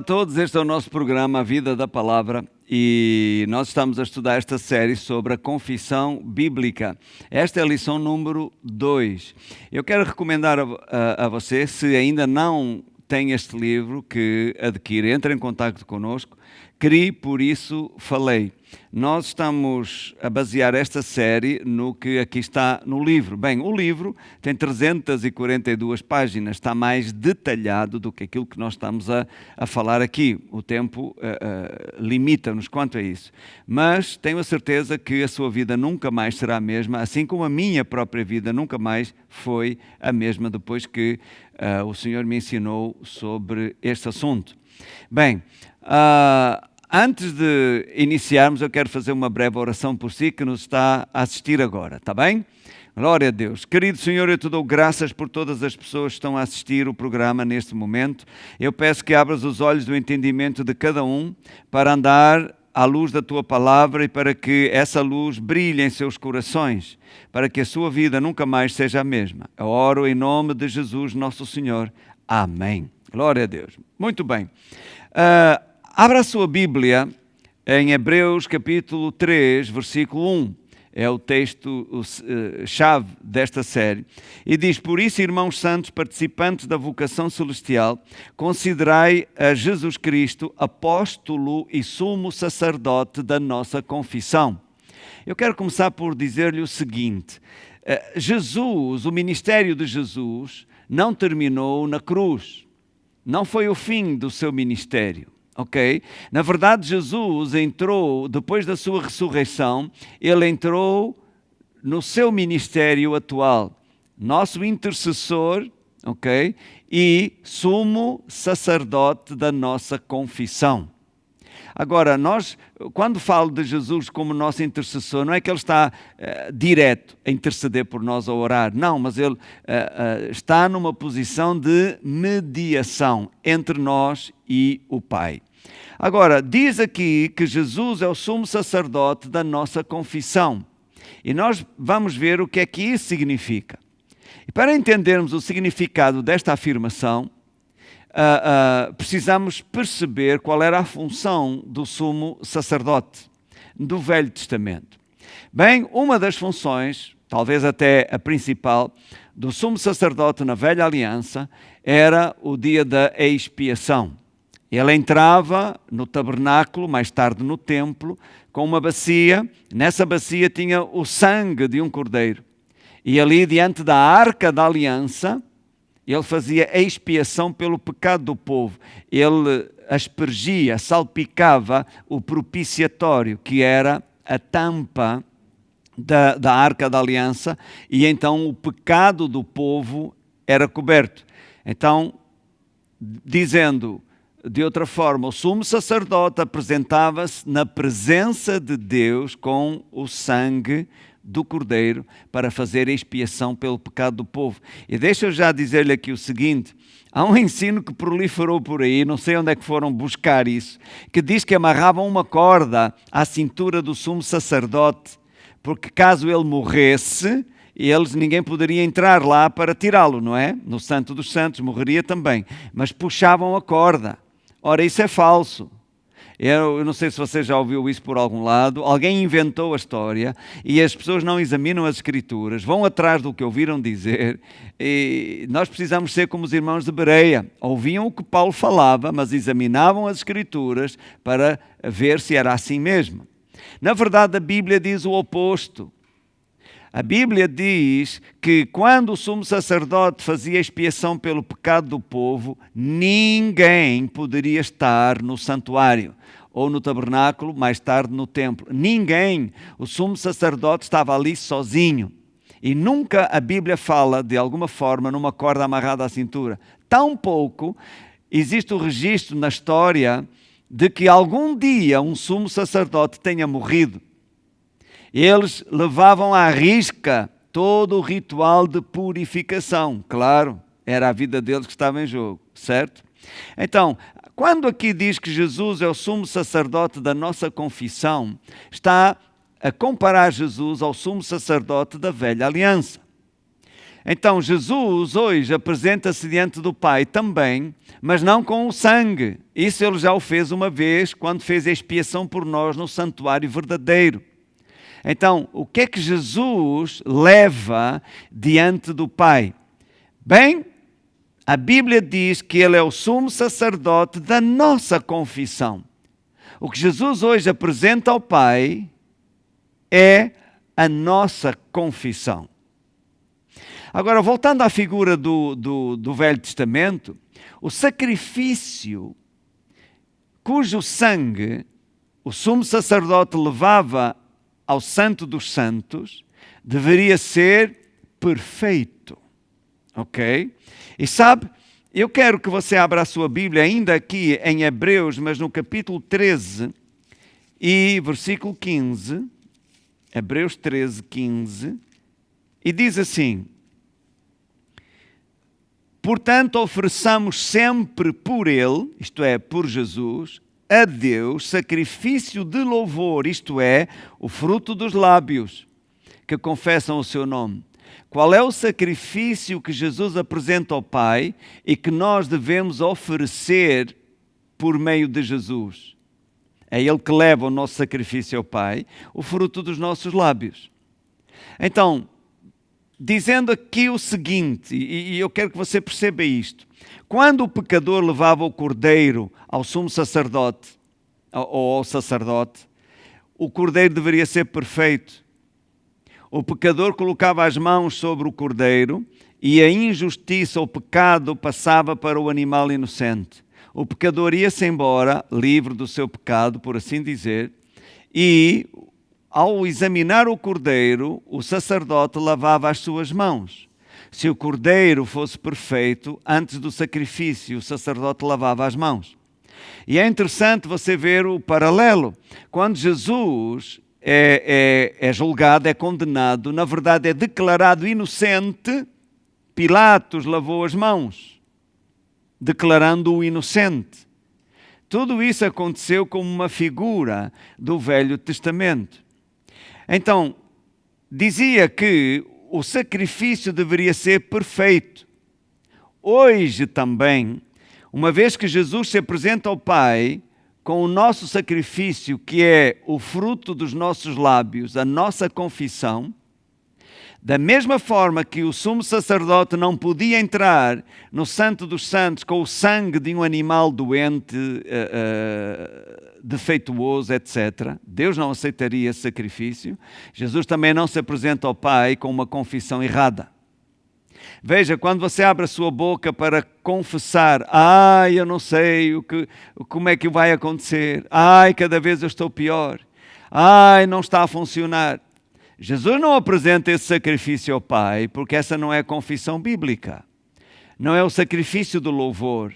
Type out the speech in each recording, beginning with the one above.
todos, este é o nosso programa A Vida da Palavra e nós estamos a estudar esta série sobre a confissão bíblica. Esta é a lição número 2. Eu quero recomendar a você, se ainda não tem este livro, que adquire, entre em contato connosco. Criei, por isso falei. Nós estamos a basear esta série no que aqui está no livro. Bem, o livro tem 342 páginas, está mais detalhado do que aquilo que nós estamos a falar aqui. O tempo limita-nos quanto a isso. Mas tenho a certeza que a sua vida nunca mais será a mesma, assim como a minha própria vida nunca mais foi a mesma depois que o Senhor me ensinou sobre este assunto. Bem, antes de iniciarmos, eu quero fazer uma breve oração por si que nos está a assistir agora, está bem? Glória a Deus. Querido Senhor, eu te dou graças por todas as pessoas que estão a assistir o programa neste momento. Eu peço que abras os olhos do entendimento de cada um para andar à luz da Tua Palavra e para que essa luz brilhe em seus corações, para que a sua vida nunca mais seja a mesma. Eu oro em nome de Jesus, nosso Senhor. Amém. Glória a Deus. Muito bem. Abra a sua Bíblia em Hebreus capítulo 3, versículo 1. É o texto-chave desta série. E diz: por isso, irmãos santos, participantes da vocação celestial, considerai a Jesus Cristo apóstolo e sumo sacerdote da nossa confissão. Eu quero começar por dizer-lhe o seguinte: Jesus, o ministério de Jesus, não terminou na cruz. Não foi o fim do seu ministério. Ok? Na verdade, Jesus entrou, depois da sua ressurreição, ele entrou no seu ministério atual, nosso intercessor, ok? E sumo sacerdote da nossa confissão. Agora, quando falo de Jesus como nosso intercessor, não é que ele está direto a interceder por nós, a orar. Não, mas ele está numa posição de mediação entre nós e o Pai. Agora, diz aqui que Jesus é o sumo sacerdote da nossa confissão. E nós vamos ver o que é que isso significa. E para entendermos o significado desta afirmação, precisamos perceber qual era a função do sumo sacerdote do Velho Testamento. Bem, uma das funções, talvez até a principal, do sumo sacerdote na Velha Aliança era o dia da expiação. Ele entrava no tabernáculo, mais tarde no templo, com uma bacia. Nessa bacia tinha o sangue de um cordeiro. E ali, diante da arca da aliança, ele fazia a expiação pelo pecado do povo. Ele aspergia, salpicava o propiciatório, que era a tampa da arca da aliança, e então o pecado do povo era coberto. Então, dizendo de outra forma, o sumo sacerdote apresentava-se na presença de Deus com o sangue do cordeiro para fazer a expiação pelo pecado do povo. E deixa eu já dizer-lhe aqui o seguinte: há um ensino que proliferou por aí, não sei onde é que foram buscar isso, que diz que amarravam uma corda à cintura do sumo sacerdote, porque caso ele morresse, ninguém poderia entrar lá para tirá-lo, não é? No Santo dos Santos morreria também, mas puxavam a corda. Ora, isso é falso. Eu não sei se você já ouviu isso por algum lado. Alguém inventou a história e as pessoas não examinam as Escrituras, vão atrás do que ouviram dizer. E nós precisamos ser como os irmãos de Bereia. Ouviam o que Paulo falava, mas examinavam as Escrituras para ver se era assim mesmo. Na verdade, a Bíblia diz o oposto. A Bíblia diz que quando o sumo sacerdote fazia expiação pelo pecado do povo, ninguém poderia estar no santuário ou no tabernáculo, mais tarde no templo. Ninguém. O sumo sacerdote estava ali sozinho. E nunca a Bíblia fala, de alguma forma, numa corda amarrada à cintura. Tampouco existe o registro na história de que algum dia um sumo sacerdote tenha morrido. Eles levavam à risca todo o ritual de purificação. Claro, era a vida deles que estava em jogo, certo? Então, quando aqui diz que Jesus é o sumo sacerdote da nossa confissão, está a comparar Jesus ao sumo sacerdote da velha aliança. Então, Jesus hoje apresenta-se diante do Pai também, mas não com o sangue. Isso ele já o fez uma vez, quando fez a expiação por nós no santuário verdadeiro. Então, o que é que Jesus leva diante do Pai? Bem, a Bíblia diz que ele é o sumo sacerdote da nossa confissão. O que Jesus hoje apresenta ao Pai é a nossa confissão. Agora, voltando à figura do Velho Testamento, o sacrifício cujo sangue o sumo sacerdote levava ao Santo dos Santos deveria ser perfeito. Ok? E sabe, eu quero que você abra a sua Bíblia ainda aqui em Hebreus, mas no capítulo 13 e versículo 15, Hebreus 13, 15, e diz assim: portanto, ofereçamos sempre por Ele, isto é, por Jesus, a Deus, sacrifício de louvor, isto é, o fruto dos lábios, que confessam o seu nome. Qual é o sacrifício que Jesus apresenta ao Pai e que nós devemos oferecer por meio de Jesus? É Ele que leva o nosso sacrifício ao Pai, o fruto dos nossos lábios. Então, dizendo aqui o seguinte, e eu quero que você perceba isto: quando o pecador levava o cordeiro ao sumo sacerdote, ou ao sacerdote, o cordeiro deveria ser perfeito. O pecador colocava as mãos sobre o cordeiro e a injustiça, o pecado, passava para o animal inocente. O pecador ia-se embora, livre do seu pecado, por assim dizer, e ao examinar o cordeiro, o sacerdote lavava as suas mãos. Se o cordeiro fosse perfeito, antes do sacrifício, o sacerdote lavava as mãos. E é interessante você ver o paralelo. Quando Jesus é julgado, é condenado, na verdade é declarado inocente, Pilatos lavou as mãos, declarando-o inocente. Tudo isso aconteceu como uma figura do Velho Testamento. Então, dizia que o sacrifício deveria ser perfeito. Hoje também, uma vez que Jesus se apresenta ao Pai com o nosso sacrifício, que é o fruto dos nossos lábios, a nossa confissão, da mesma forma que o sumo sacerdote não podia entrar no Santo dos Santos com o sangue de um animal doente, defeituoso, etc. Deus não aceitaria esse sacrifício. Jesus também não se apresenta ao Pai com uma confissão errada. Veja, quando você abre a sua boca para confessar: eu não sei como é que vai acontecer, cada vez eu estou pior, não está a funcionar. Jesus não apresenta esse sacrifício ao Pai, porque essa não é a confissão bíblica. Não é o sacrifício do louvor.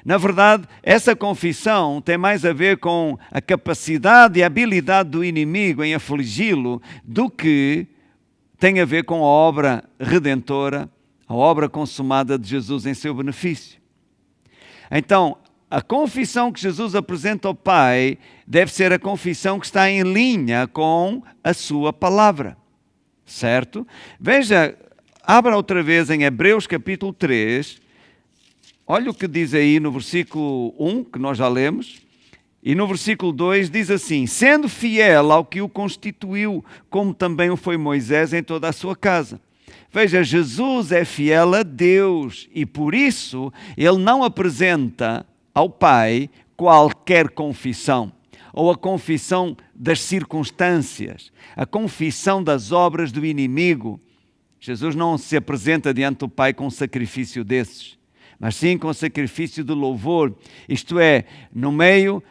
Na verdade, essa confissão tem mais a ver com a capacidade e a habilidade do inimigo em afligi-lo do que tem a ver com a obra redentora, a obra consumada de Jesus em seu benefício. Então, a confissão que Jesus apresenta ao Pai deve ser a confissão que está em linha com a sua palavra, certo? Veja, abra outra vez em Hebreus capítulo 3, olha o que diz aí no versículo 1, que nós já lemos, e no versículo 2 diz assim: sendo fiel ao que o constituiu, como também o foi Moisés em toda a sua casa. Veja, Jesus é fiel a Deus e por isso ele não apresenta ao Pai qualquer confissão, ou a confissão das circunstâncias, a confissão das obras do inimigo. Jesus não se apresenta diante do Pai com um sacrifício desses, mas sim com o sacrifício de louvor, isto é, no meio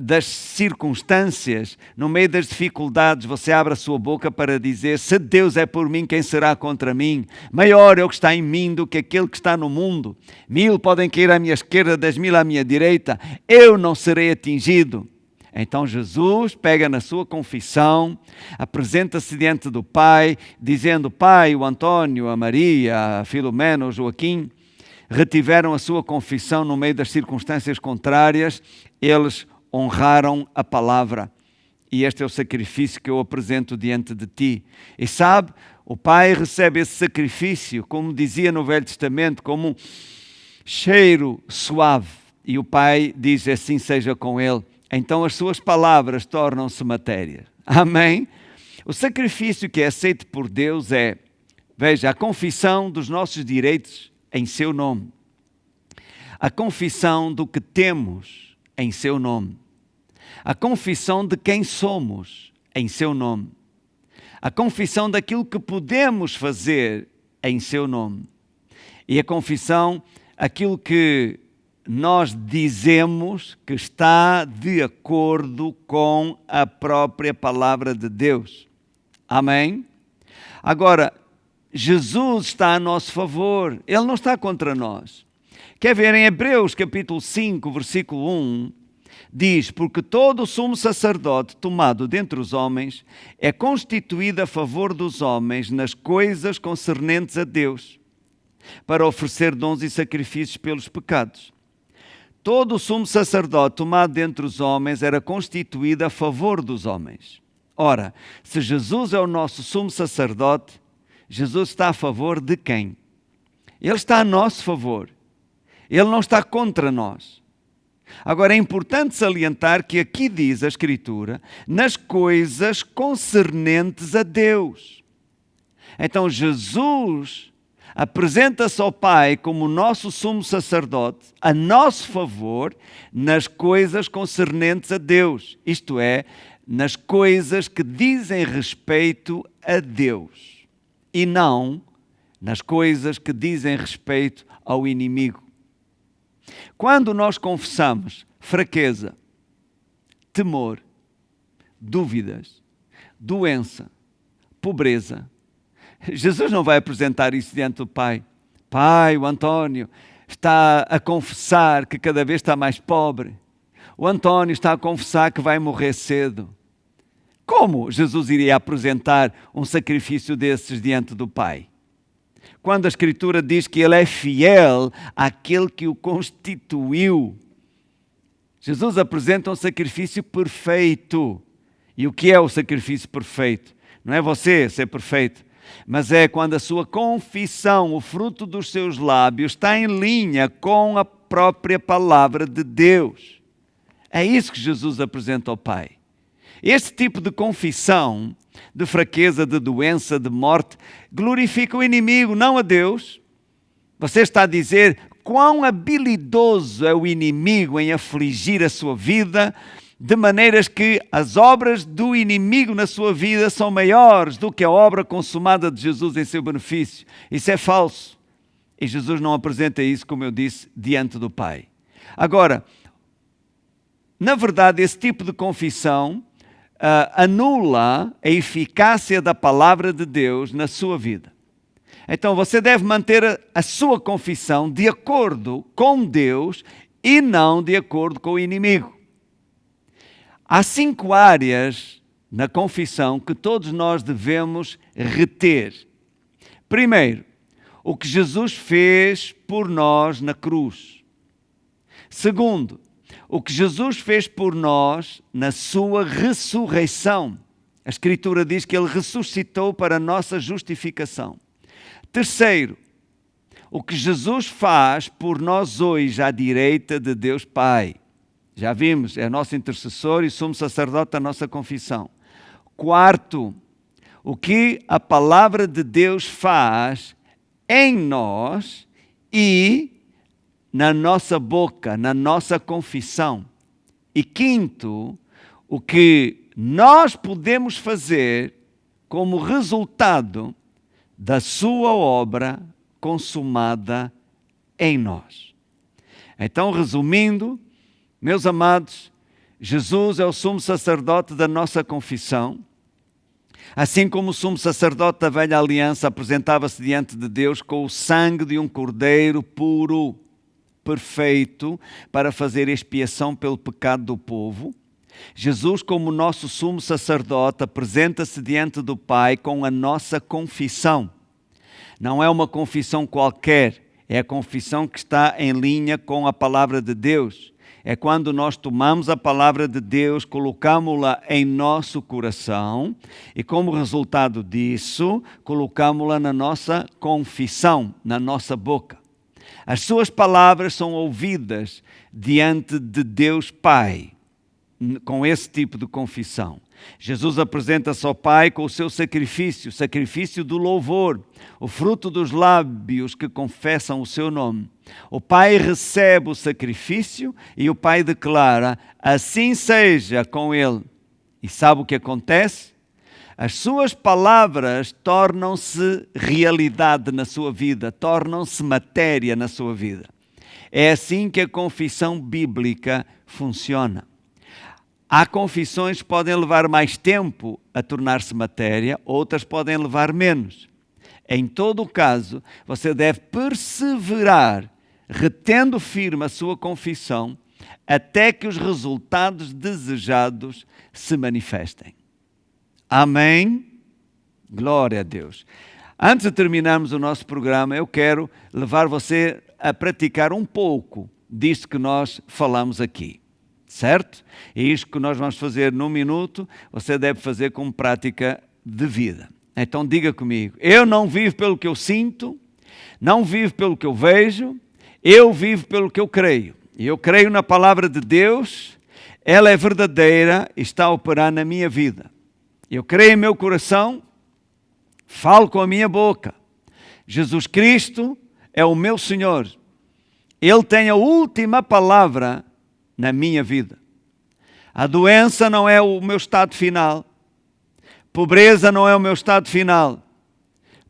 das circunstâncias, no meio das dificuldades, você abre a sua boca para dizer: se Deus é por mim, quem será contra mim? Maior é o que está em mim do que aquele que está no mundo. 1000 podem cair à minha esquerda, 10.000 à minha direita, eu não serei atingido. Então Jesus pega na sua confissão, apresenta-se diante do Pai, dizendo: Pai, o Antônio, a Maria, a Filomena, o Joaquim, retiveram a sua confissão no meio das circunstâncias contrárias, eles honraram a palavra. e este é o sacrifício que eu apresento diante de ti. E sabe, o Pai recebe esse sacrifício, como dizia no Velho Testamento, como um cheiro suave. E o Pai diz, assim seja com ele. Então as suas palavras tornam-se matéria. Amém? O sacrifício que é aceito por Deus é, veja, a confissão dos nossos direitos em seu nome. A confissão do que temos em seu nome. A confissão de quem somos em seu nome. A confissão daquilo que podemos fazer em seu nome. E a confissão, aquilo que nós dizemos que está de acordo com a própria palavra de Deus. Amém? Agora, Jesus está a nosso favor, Ele não está contra nós. Quer ver em Hebreus capítulo 5, versículo 1, diz, porque todo o sumo sacerdote tomado dentre os homens é constituído a favor dos homens nas coisas concernentes a Deus, para oferecer dons e sacrifícios pelos pecados. Todo o sumo sacerdote tomado dentre os homens era constituído a favor dos homens. Ora, se Jesus é o nosso sumo sacerdote, Jesus está a favor de quem? Ele está a nosso favor. Ele não está contra nós. Agora, é importante salientar que aqui diz a Escritura, nas coisas concernentes a Deus. Então, Jesus apresenta-se ao Pai como o nosso sumo sacerdote, a nosso favor, nas coisas concernentes a Deus. Isto é, nas coisas que dizem respeito a Deus. E não nas coisas que dizem respeito ao inimigo. Quando nós confessamos fraqueza, temor, dúvidas, doença, pobreza, Jesus não vai apresentar isso diante do Pai. Pai, o António está a confessar que cada vez está mais pobre. O António está a confessar que vai morrer cedo. Como Jesus iria apresentar um sacrifício desses diante do Pai? Quando a Escritura diz que Ele é fiel àquele que o constituiu. Jesus apresenta um sacrifício perfeito. E o que é o sacrifício perfeito? Não é você ser perfeito, mas é quando a sua confissão, o fruto dos seus lábios, está em linha com a própria palavra de Deus. É isso que Jesus apresenta ao Pai. Este tipo de confissão, de fraqueza, de doença, de morte, glorifica o inimigo, não a Deus. Você está a dizer quão habilidoso é o inimigo em afligir a sua vida, de maneiras que as obras do inimigo na sua vida são maiores do que a obra consumada de Jesus em seu benefício. Isso é falso. E Jesus não apresenta isso, como eu disse, diante do Pai. Agora, na verdade, esse tipo de confissão anula a eficácia da palavra de Deus na sua vida. Então você deve manter a sua confissão de acordo com Deus e não de acordo com o inimigo. Há 5 áreas na confissão que todos nós devemos reter. Primeiro, o que Jesus fez por nós na cruz. Segundo, o que Jesus fez por nós na sua ressurreição. A Escritura diz que Ele ressuscitou para a nossa justificação. Terceiro, o que Jesus faz por nós hoje à direita de Deus Pai. Já vimos, é nosso intercessor e sumo sacerdote da nossa confissão. Quarto, o que a palavra de Deus faz em nós e na nossa boca, na nossa confissão. E quinto, o que nós podemos fazer como resultado da sua obra consumada em nós. Então, resumindo, meus amados, Jesus é o sumo sacerdote da nossa confissão. Assim como o sumo sacerdote da velha aliança apresentava-se diante de Deus com o sangue de um cordeiro puro, perfeito, para fazer expiação pelo pecado do povo, Jesus, como nosso sumo sacerdote, apresenta-se diante do Pai com a nossa confissão. Não é uma confissão qualquer, é a confissão que está em linha com a palavra de Deus. é quando nós tomamos a palavra de Deus, colocamos-la em nosso coração e, como resultado disso, colocamos-la na nossa confissão, na nossa boca. As suas palavras são ouvidas diante de Deus Pai, com esse tipo de confissão. Jesus apresenta-se ao Pai com o seu sacrifício, o sacrifício do louvor, o fruto dos lábios que confessam o seu nome. O Pai recebe o sacrifício e o Pai declara: assim seja com ele. E sabe o que acontece? As suas palavras tornam-se realidade na sua vida, tornam-se matéria na sua vida. É assim que a confissão bíblica funciona. Há confissões que podem levar mais tempo a tornar-se matéria, outras podem levar menos. Em todo o caso, você deve perseverar, retendo firme a sua confissão, até que os resultados desejados se manifestem. Amém? Glória a Deus. Antes de terminarmos o nosso programa, eu quero levar você a praticar um pouco disto que nós falamos aqui. Certo? E isto que nós vamos fazer num minuto, você deve fazer como prática de vida. Então diga comigo: eu não vivo pelo que eu sinto, não vivo pelo que eu vejo, eu vivo pelo que eu creio. E eu creio na palavra de Deus, ela é verdadeira e está a operar na minha vida. Eu creio em meu coração, falo com a minha boca. Jesus Cristo é o meu Senhor. Ele tem a última palavra na minha vida. A doença não é o meu estado final. Pobreza não é o meu estado final.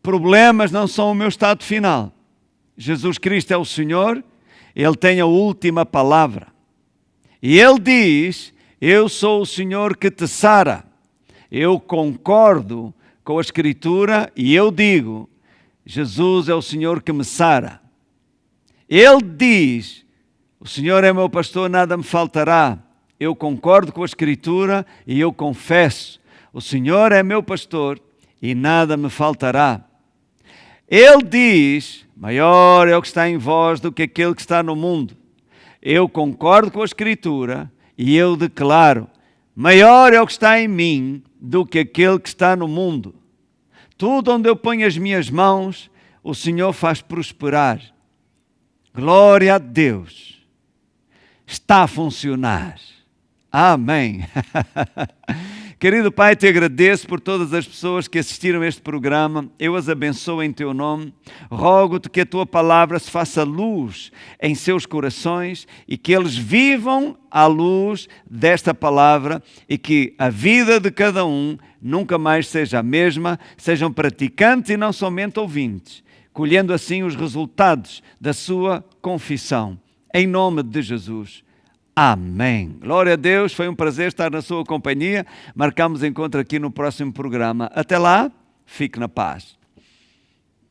Problemas não são o meu estado final. Jesus Cristo é o Senhor, Ele tem a última palavra. E Ele diz: eu sou o Senhor que te sara. Eu concordo com a Escritura e eu digo: Jesus é o Senhor que me sara. Ele diz: o Senhor é meu pastor, nada me faltará. Eu concordo com a Escritura e eu confesso: o Senhor é meu pastor e nada me faltará. Ele diz: maior é o que está em vós do que aquele que está no mundo. Eu concordo com a Escritura e eu declaro: maior é o que está em mim do que aquele que está no mundo. Tudo onde eu ponho as minhas mãos, o Senhor faz prosperar. Glória a Deus. Está a funcionar. Amém. Querido Pai, te agradeço por todas as pessoas que assistiram a este programa. Eu as abençoo em teu nome. Rogo-te que a tua palavra se faça luz em seus corações e que eles vivam à luz desta palavra e que a vida de cada um nunca mais seja a mesma, sejam praticantes e não somente ouvintes, colhendo assim os resultados da sua confissão. Em nome de Jesus. Amém. Glória a Deus, foi um prazer estar na sua companhia. Marcamos encontro aqui no próximo programa. Até lá, fique na paz.